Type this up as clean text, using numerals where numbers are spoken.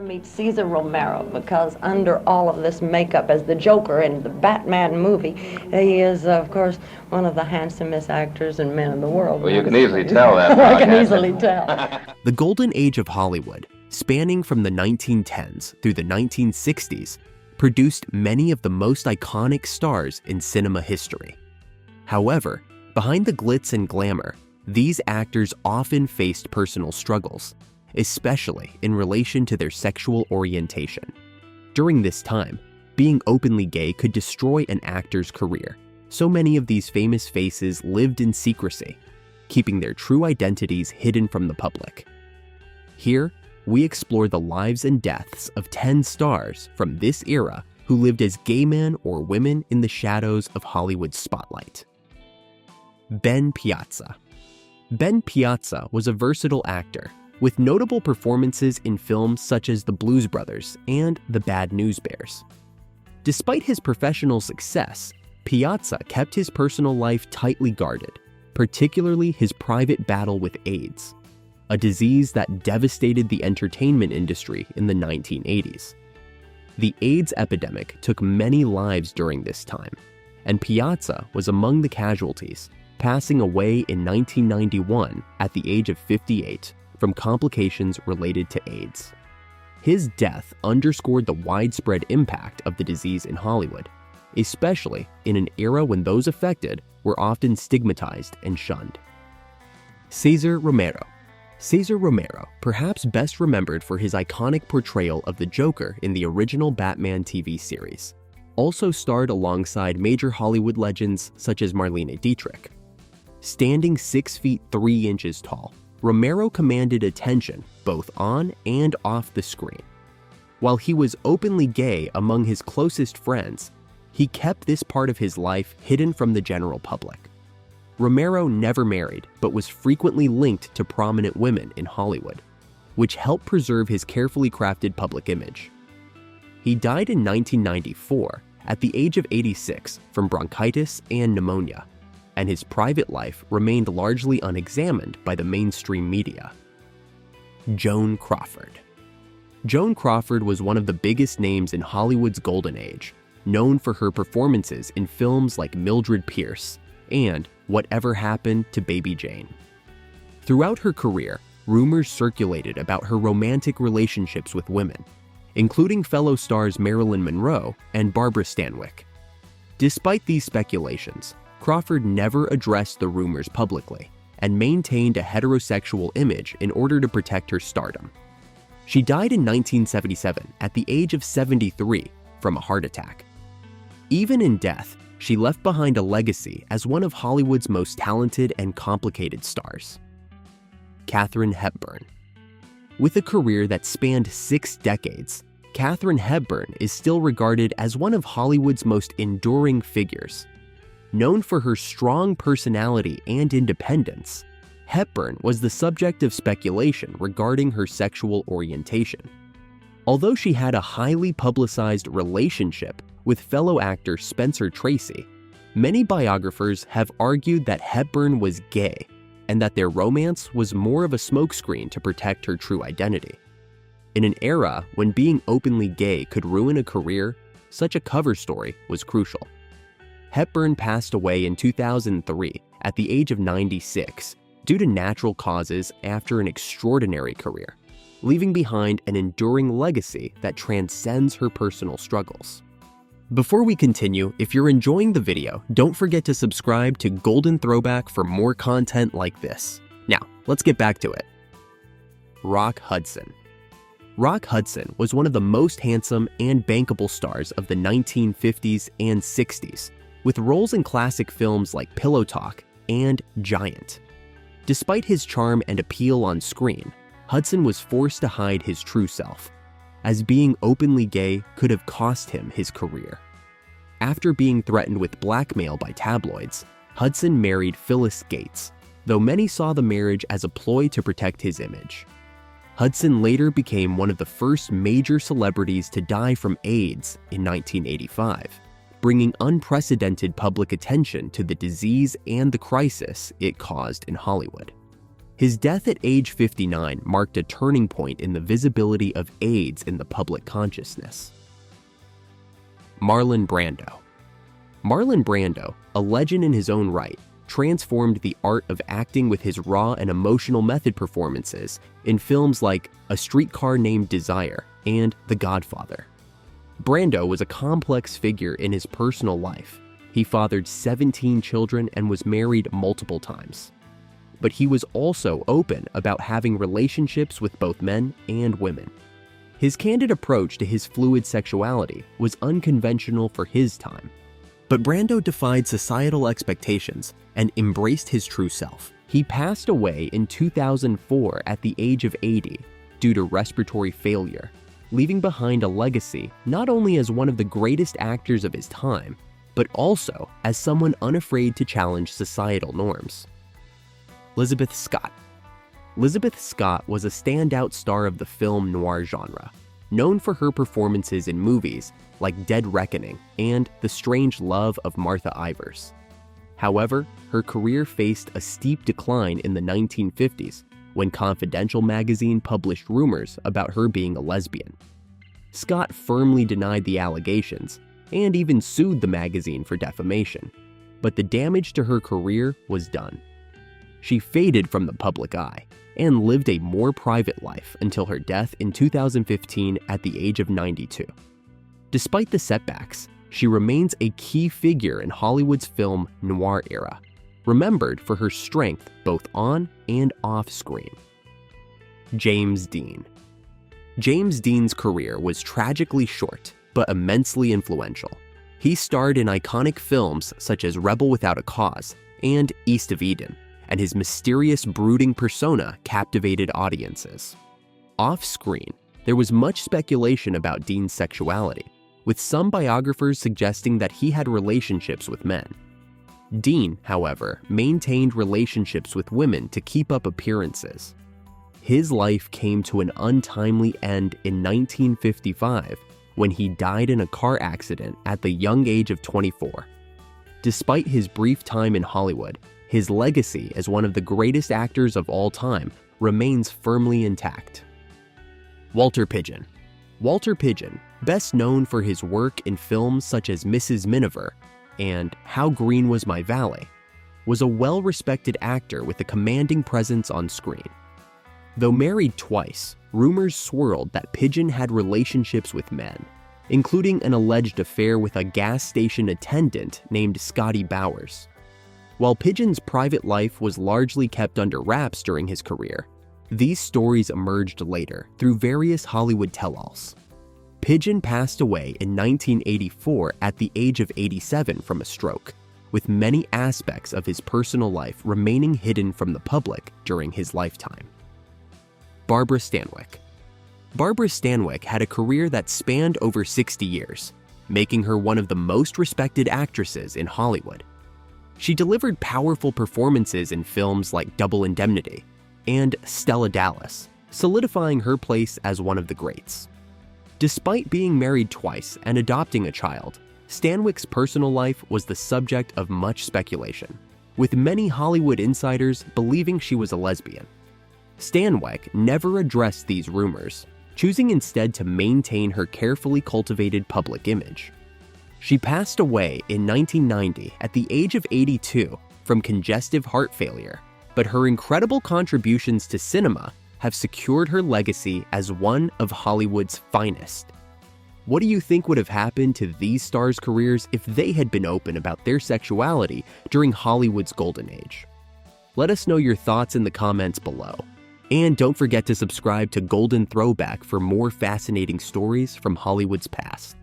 to meet Cesar Romero because under all of this makeup as the Joker in the Batman movie, he is, of course, one of the handsomest actors and men in the world. Well, you can easily tell that. I can easily tell. The golden age of Hollywood, spanning from the 1910s through the 1960s, produced many of the most iconic stars in cinema history. However, behind the glitz and glamour, these actors often faced personal struggles, especially in relation to their sexual orientation. During this time, being openly gay could destroy an actor's career, so many of these famous faces lived in secrecy, keeping their true identities hidden from the public. Here, we explore the lives and deaths of 10 stars from this era who lived as gay men or women in the shadows of Hollywood's spotlight. Ben Piazza. Ben Piazza was a versatile actor with notable performances in films such as The Blues Brothers and The Bad News Bears. Despite his professional success, Piazza kept his personal life tightly guarded, particularly his private battle with AIDS, a disease that devastated the entertainment industry in the 1980s. The AIDS epidemic took many lives during this time, and Piazza was among the casualties, passing away in 1991 at the age of 58 from complications related to AIDS. His death underscored the widespread impact of the disease in Hollywood, especially in an era when those affected were often stigmatized and shunned. Cesar Romero. Cesar Romero, perhaps best remembered for his iconic portrayal of the Joker in the original Batman TV series, also starred alongside major Hollywood legends such as Marlene Dietrich. Standing 6 feet 3 inches tall, Romero commanded attention both on and off the screen. While he was openly gay among his closest friends, he kept this part of his life hidden from the general public. Romero never married, but was frequently linked to prominent women in Hollywood, which helped preserve his carefully crafted public image. He died in 1994 at the age of 86 from bronchitis and pneumonia, and his private life remained largely unexamined by the mainstream media. Joan Crawford. Joan Crawford was one of the biggest names in Hollywood's golden age, known for her performances in films like Mildred Pierce and Whatever Happened to Baby Jane. Throughout her career, rumors circulated about her romantic relationships with women, including fellow stars Marilyn Monroe and Barbara Stanwyck. Despite these speculations, Crawford never addressed the rumors publicly and maintained a heterosexual image in order to protect her stardom. She died in 1977 at the age of 73 from a heart attack. Even in death, she left behind a legacy as one of Hollywood's most talented and complicated stars. Katharine Hepburn. With a career that spanned 6 decades, Katharine Hepburn is still regarded as one of Hollywood's most enduring figures. Known for her strong personality and independence, Hepburn was the subject of speculation regarding her sexual orientation. Although she had a highly publicized relationship with fellow actor Spencer Tracy, many biographers have argued that Hepburn was gay and that their romance was more of a smokescreen to protect her true identity. In an era when being openly gay could ruin a career, such a cover story was crucial. Hepburn passed away in 2003 at the age of 96 due to natural causes after an extraordinary career, leaving behind an enduring legacy that transcends her personal struggles. Before we continue, if you're enjoying the video, don't forget to subscribe to Golden Throwback for more content like this. Now, let's get back to it. Rock Hudson. Rock Hudson was one of the most handsome and bankable stars of the 1950s and 60s, with roles in classic films like Pillow Talk and Giant. Despite his charm and appeal on screen, Hudson was forced to hide his true self, as being openly gay could have cost him his career. After being threatened with blackmail by tabloids, Hudson married Phyllis Gates, though many saw the marriage as a ploy to protect his image. Hudson later became one of the first major celebrities to die from AIDS in 1985, bringing unprecedented public attention to the disease and the crisis it caused in Hollywood. His death at age 59 marked a turning point in the visibility of AIDS in the public consciousness. Marlon Brando. Marlon Brando, a legend in his own right, transformed the art of acting with his raw and emotional method performances in films like A Streetcar Named Desire and The Godfather. Brando was a complex figure in his personal life. He fathered 17 children and was married multiple times. But he was also open about having relationships with both men and women. His candid approach to his fluid sexuality was unconventional for his time. But Brando defied societal expectations and embraced his true self. He passed away in 2004 at the age of 80 due to respiratory failure, leaving behind a legacy not only as one of the greatest actors of his time, but also as someone unafraid to challenge societal norms. Elizabeth Scott. Elizabeth Scott was a standout star of the film noir genre, known for her performances in movies like Dead Reckoning and The Strange Love of Martha Ivers. However, her career faced a steep decline in the 1950s when Confidential magazine published rumors about her being a lesbian. Scott firmly denied the allegations and even sued the magazine for defamation, but the damage to her career was done. She faded from the public eye and lived a more private life until her death in 2015 at the age of 92. Despite the setbacks, she remains a key figure in Hollywood's film noir era, remembered for her strength both on and off screen. James Dean. James Dean's career was tragically short, but immensely influential. He starred in iconic films such as Rebel Without a Cause and East of Eden, and his mysterious, brooding persona captivated audiences. Off-screen, there was much speculation about Dean's sexuality, with some biographers suggesting that he had relationships with men. Dean, however, maintained relationships with women to keep up appearances. His life came to an untimely end in 1955 when he died in a car accident at the young age of 24. Despite his brief time in Hollywood, his legacy as one of the greatest actors of all time remains firmly intact. Walter Pidgeon. Walter Pidgeon, best known for his work in films such as Mrs. Miniver and How Green Was My Valley, was a well-respected actor with a commanding presence on screen. Though married twice, rumors swirled that Pidgeon had relationships with men, including an alleged affair with a gas station attendant named Scotty Bowers. While Pidgeon's private life was largely kept under wraps during his career, these stories emerged later through various Hollywood tell-alls. Pidgeon passed away in 1984 at the age of 87 from a stroke, with many aspects of his personal life remaining hidden from the public during his lifetime. Barbara Stanwyck. Barbara Stanwyck had a career that spanned over 60 years, making her one of the most respected actresses in Hollywood. She delivered powerful performances in films like Double Indemnity and Stella Dallas, solidifying her place as one of the greats. Despite being married twice and adopting a child, Stanwyck's personal life was the subject of much speculation, with many Hollywood insiders believing she was a lesbian. Stanwyck never addressed these rumors, choosing instead to maintain her carefully cultivated public image. She passed away in 1990 at the age of 82 from congestive heart failure, but her incredible contributions to cinema have secured her legacy as one of Hollywood's finest. What do you think would have happened to these stars' careers if they had been open about their sexuality during Hollywood's golden age? Let us know your thoughts in the comments below. And don't forget to subscribe to Golden Throwback for more fascinating stories from Hollywood's past.